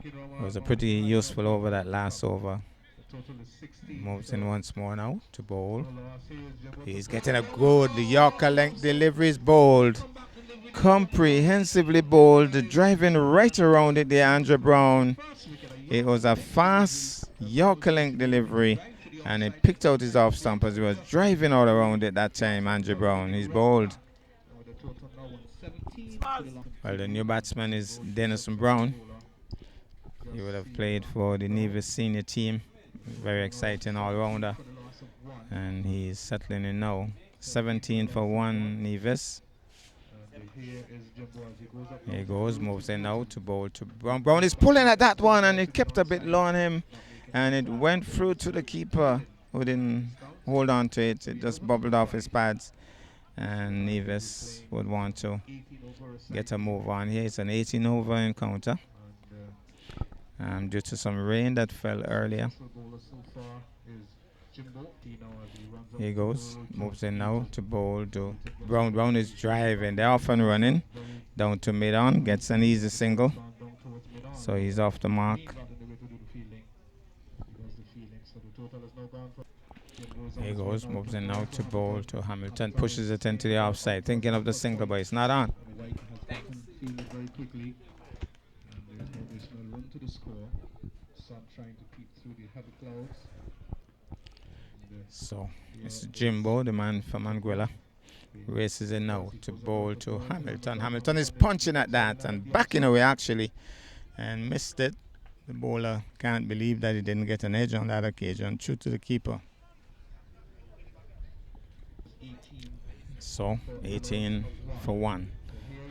It was a pretty useful over that last over. Moves in once more now to bowl. He's getting a good Yorker length delivery is bowled. Comprehensively bowled, driving right around it there, Andrew Brown. It was a fast Yorker length delivery, and he picked out his off stump as he was driving all around it that time, Andrew Brown. He's bowled. Well, the new batsman is Denison Brown. He would have played for the Nevis senior team. Very exciting all-rounder. And he's settling in now. 17 for 1 Nevis. Here he goes, moves in now to bowl to Brown. Brown is pulling at that one, and it kept a bit low on him. And it went through to the keeper, who didn't hold on to it. It just bubbled off his pads. And Nevis would want to get a move on here. It's an 18 over encounter. Due to some rain that fell earlier. Here he goes, moves in now to bowl to Brown. Brown is driving, they're off and running. Down to mid-on, gets an easy single. So he's off the mark. Here he goes, moves in now to bowl to Hamilton, pushes it into the offside, thinking of the single, but it's not on. So it's Jimbo, the man from Anguilla, races in now to bowl to Hamilton. Hamilton is punching at that and backing away actually, and missed it. The bowler can't believe that he didn't get an edge on that occasion, true to the keeper. So 18 for 1.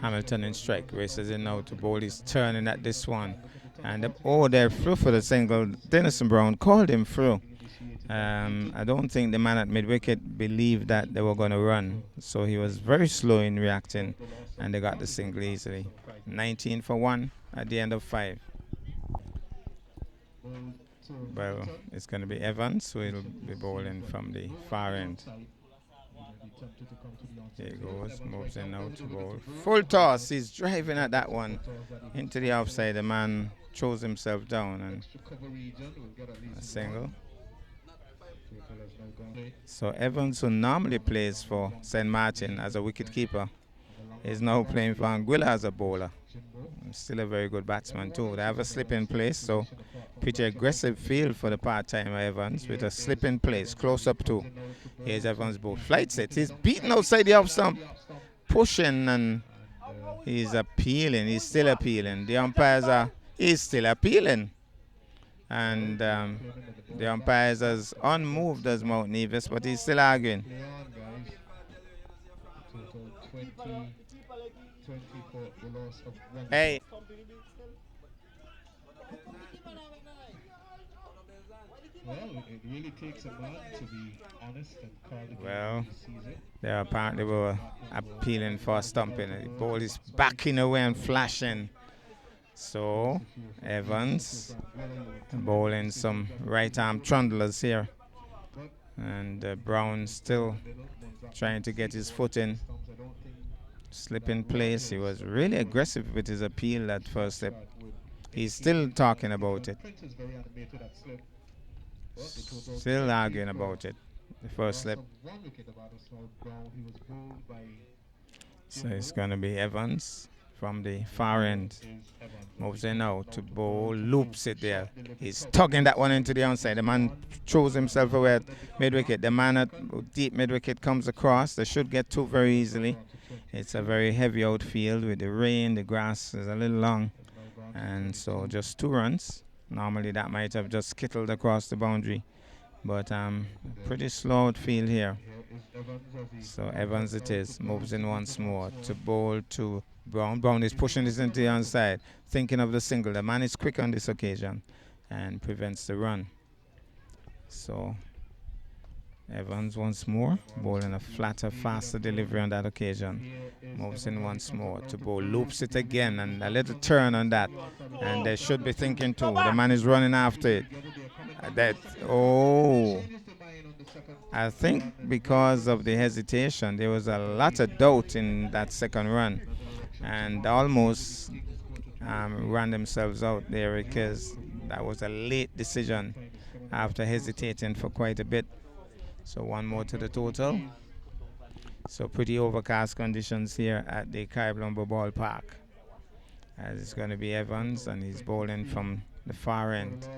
Hamilton in strike, races in now to bowl. He's turning at this one, and they're through for the single. Denison Brown called him through. I don't think the man at mid-wicket believed that they were going to run, so he was very slow in reacting, and they got the single easily. 19 for 1 at the end of 5. Well, it's going to be Evans who will be bowling from the far end. There he goes, moves in now to bowl. Full toss, he's driving at that one into the offside. The man throws himself down, and a single. So Evans, who normally plays for St. Martin as a wicketkeeper, is now playing for Anguilla as a bowler. Still a very good batsman too. They have a slip in place, so pretty aggressive field for the part-timer Evans with a slip in place, close up too. Here's Evans' ball. Flight set. He's beaten outside the off stump, pushing, and he's appealing. He's still appealing. The umpires are, he's still appealing. And the umpires as unmoved as Mount Nevis, but he's still arguing. Hey. Well, it really takes a man to be honest and call the game. Well, they apparently were appealing for stumping. The ball is backing away and flashing. So Evans bowling some right arm trundlers here, and Brown still trying to get his foot in, slip in place. He was really aggressive with his appeal that first slip. He's still talking about it, still arguing about it, the first slip. So it's going to be Evans from the far end. Moves in now to bowl, loops it there. He's tugging that one into the onside. The man throws himself away at mid-wicket. The man at deep mid-wicket comes across. They should get two very easily. It's a very heavy outfield with the rain. The grass is a little long. And so just 2 runs. Normally that might have just skittled across the boundary. But pretty slow outfield here. So Evans it is. Moves in once more to bowl to Brown. Brown is pushing this into the onside, thinking of the single. The man is quick on this occasion and prevents the run. So Evans once more, bowling a flatter, faster delivery on that occasion. Moves in once more to bowl, loops it again, and a little turn on that. And they should be thinking too. The man is running after it. I think because of the hesitation, there was a lot of doubt in that second run. And almost ran themselves out there because that was a late decision after hesitating for quite a bit. So one more to the total. So pretty overcast conditions here at the Caribbean Ballpark. As it's going to be Evans, and he's bowling from the far end.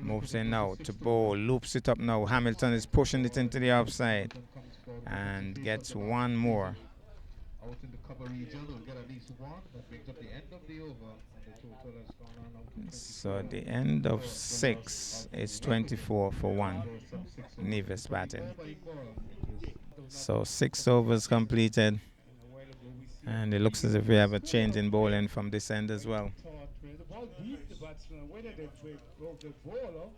Moves in now to bowl, loops it up now. Hamilton is pushing it into the outside and gets one more. Out in the cover region will get at least one. That brings up the end of the over, and the total has gone on now to So 24. at the end of 6 is 24 for 1. Nevis batting. So 6 overs completed, and it looks as if we have a change in bowling from this end as well. The ball beat the batsman, whether they broke the ball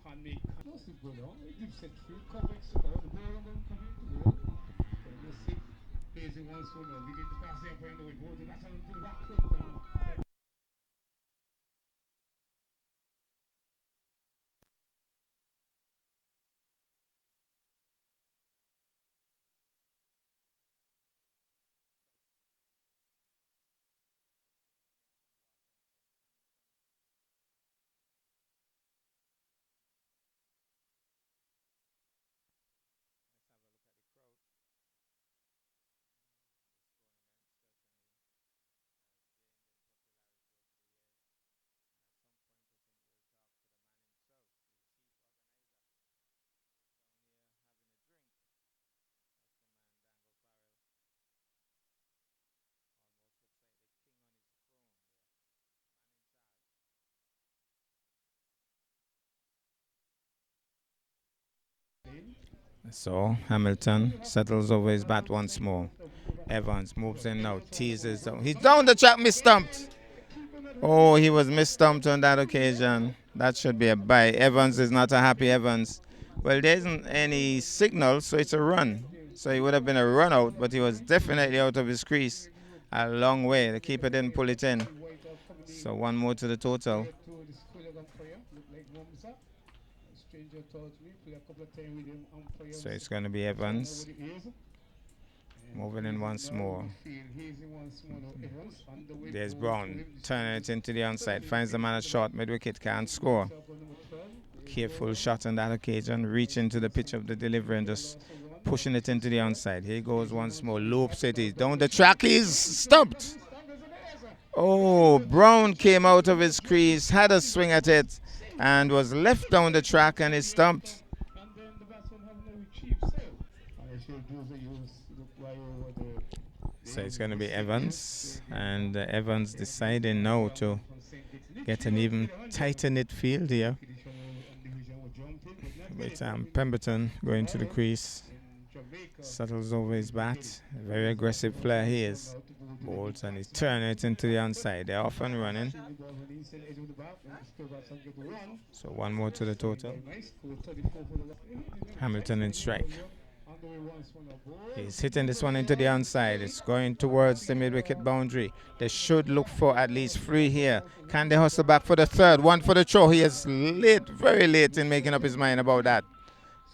can make explosive goal. It set free coverage, so the ball will come into goal. Just sit, facing one sooner. We get the pass there for the way, go to national to the back foot. So Hamilton settles over his bat once more. Evans moves in now, teases down. He's down the track, misstumped. Oh, he was misstumped on that occasion. That should be a bye. Evans is not a happy Evans. Well, there isn't any signal, so it's a run. So it would have been a run out, but he was definitely out of his crease a long way. The keeper didn't pull it in. So one more to the total. So it's going to be Evans. Moving in once more. There's Brown. Turning it into the onside. Finds the man at short. Mid-wicket. Can't score. Careful shot on that occasion. Reaching to the pitch of the delivery and just pushing it into the onside. Here goes once more. Loops it. He's down the track. He's stopped. Oh, Brown came out of his crease. Had a swing at it. And was left down the track and is stumped. So it's going to be Evans, and Evans deciding now to get an even tighter knit field here. With Pemberton going to the crease, settles over his bat. A very aggressive player he is. Bolts and he's turning it into the onside. They're off and running. So one more to the total. Hamilton in strike. He's hitting this one into the onside. It's going towards the mid-wicket boundary. They should look for at least 3 here. Can they hustle back for the third? One for the throw. He is late, very late in making up his mind about that.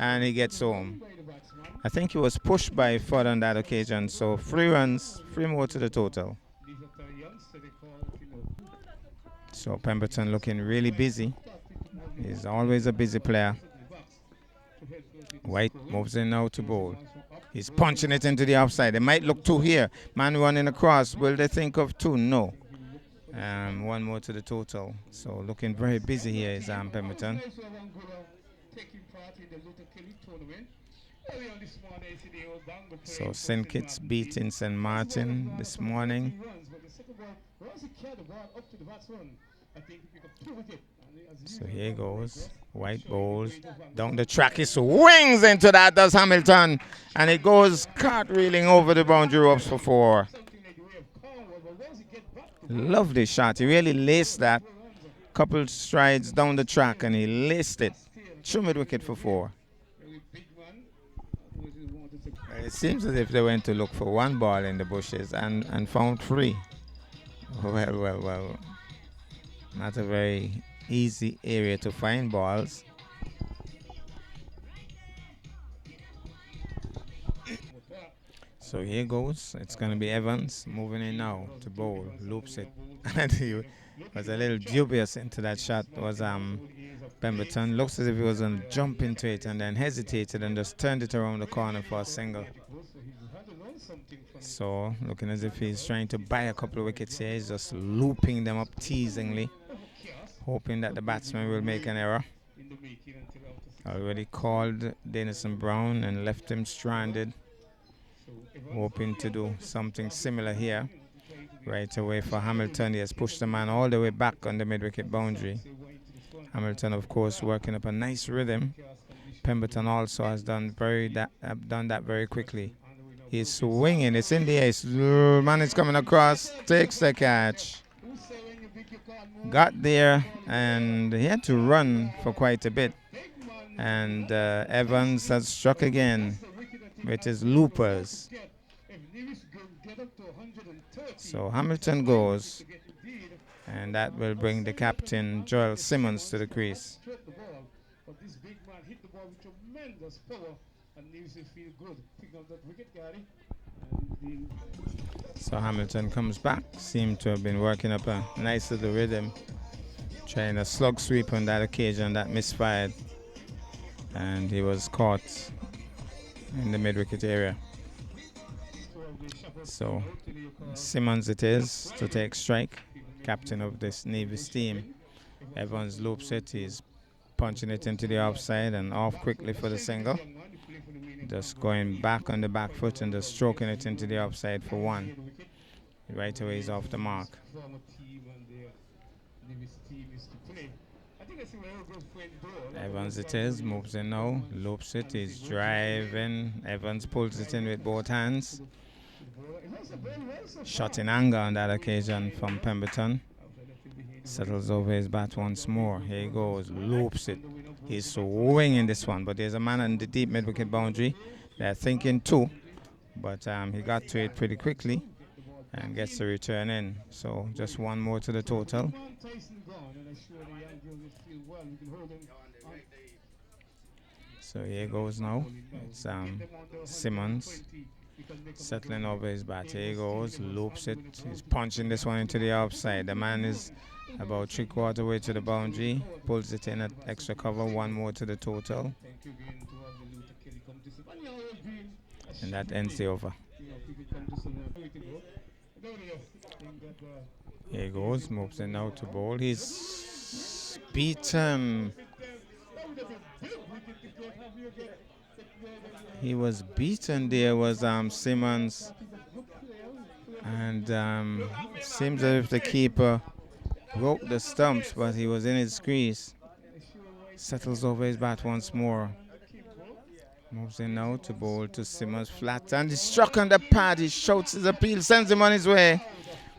And he gets home. I think he was pushed by Ford on that occasion. So 3 runs, 3 more to the total. So Pemberton looking really busy. He's always a busy player. White moves in now to bowl. He's punching it into the outside. They might look 2 here. Man running across. Will they think of 2? No. 1 more to the total. So looking very busy here is Pemberton. So St. Kitts beating St. Martin this morning. So here goes. White bowls. Down the track, he swings into that, does Hamilton. And it goes cartwheeling over the boundary ropes for 4. Lovely shot. He really laced that. Couple strides down the track and he laced it. True mid-wicket for 4. It seems as if they went to look for 1 ball in the bushes and found 3. Well. Not a very easy area to find balls. So here goes. It's going to be Evans moving in now to bowl. Loops it. And he was a little dubious into that shot. Was Pemberton looks as if he was going to jump into it and then hesitated and just turned it around the corner for a single. So looking as if he's trying to buy a couple of wickets here. He's just looping them up teasingly, hoping that the batsman will make an error. Already called Denison Brown and left him stranded, hoping to do something similar here. Right away for Hamilton. He has pushed the man all the way back on the mid-wicket boundary. Hamilton, of course, working up a nice rhythm. Pemberton also has done that very quickly. He's swinging. It's in the air. Man is coming across. Takes the catch. Got there, and he had to run for quite a bit. And Evans has struck again with his loopers. So Hamilton goes, and that will bring the captain, Joel Simmons, to the crease. So Hamilton comes back, seemed to have been working up a nice little rhythm, trying a slug sweep on that occasion that misfired, and he was caught in the mid-wicket area. So Simmons it is to take strike, captain of this Nevis team. Evans loops it, he's punching it into the offside and off quickly for the single. Just going back on the back foot and just stroking it into the offside for one. Right away he's off the mark. Evans it is, moves in now, loops it, he's driving. Evans pulls it in with both hands. Shot in anger on that occasion from Pemberton. Settles over his bat once more. Here he goes, loops it. He's swinging this one, but there's a man on the deep mid-wicket boundary. They're thinking two, but he got to it pretty quickly and gets the return in. So just one more to the total. So here goes now. It's Simmons settling over his bat. Here he goes, loops it. He's punching this one into the offside. The man is about 3/4 way to the boundary. Pulls it in at extra cover. One more to the total. And that ends the over. Here he goes, moves in now to bowl. He's beaten. He was beaten there, was Simmons. And seems as if the keeper broke the stumps, but he was in his crease. Settles over his bat once more. Moves in now to bowl to Simmons flat, and he's struck on the pad. He shouts his appeal, sends him on his way.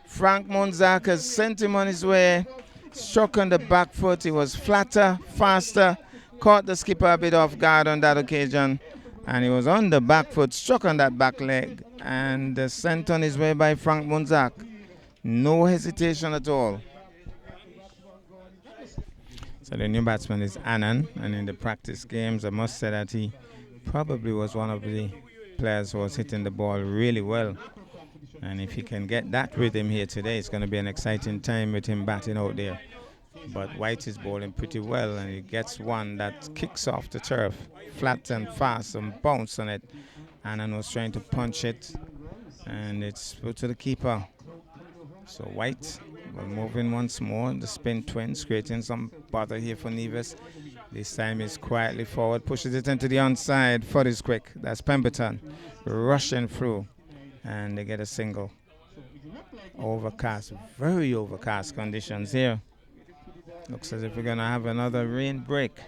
Frank Monzak has sent him on his way. Struck on the back foot. He was flatter, faster. Caught the skipper a bit off guard on that occasion. And he was on the back foot, struck on that back leg, and sent on his way by Frank Monzak. No hesitation at all. So the new batsman is Annan, and in the practice games, I must say that he probably was one of the players who was hitting the ball really well. And if he can get that rhythm here today, it's going to be an exciting time with him batting out there. But White is bowling pretty well, and he gets one that kicks off the turf, flat and fast, and bounce on it. Annan was trying to punch it, and it's put to the keeper. So White will move in once more. The spin twins creating some bother here for Nevis. This time he's quietly forward, pushes it into the onside. Foot is quick. That's Pemberton rushing through, and they get a single. Overcast, very overcast conditions here. Looks as if we're going to have another rain break.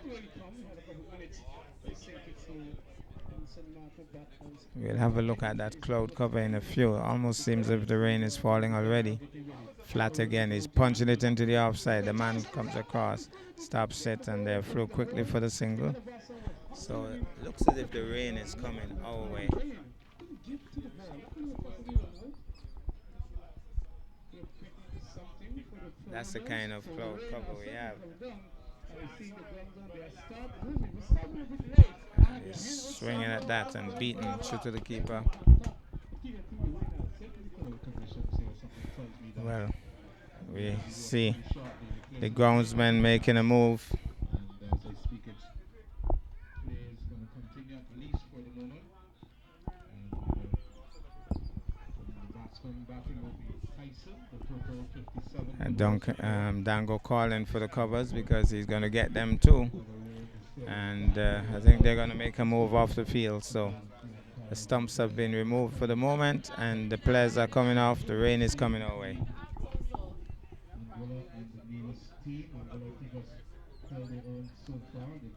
We'll have a look at that cloud cover in a few. Almost seems as if the rain is falling already. Flat again. He's punching it into the offside. The man comes across, stops it, and they flew quickly for the single. So it looks as if the rain is coming our way. That's the kind of cloud cover we have. And he's swinging at that and beating through to the keeper. Well, We see the groundsman making a move. And as I speak, it's play is going to continue at least for the moment. And the batsman batting will be Tyson, the total 57. And Dango calling for the covers because he's going to get them too. And I think they're going to make a move off the field. So the stumps have been removed for the moment, and the players are coming off. The rain is coming our way. Anguilla and the Nevis team. Anguilla, I think, has held their own so far. They've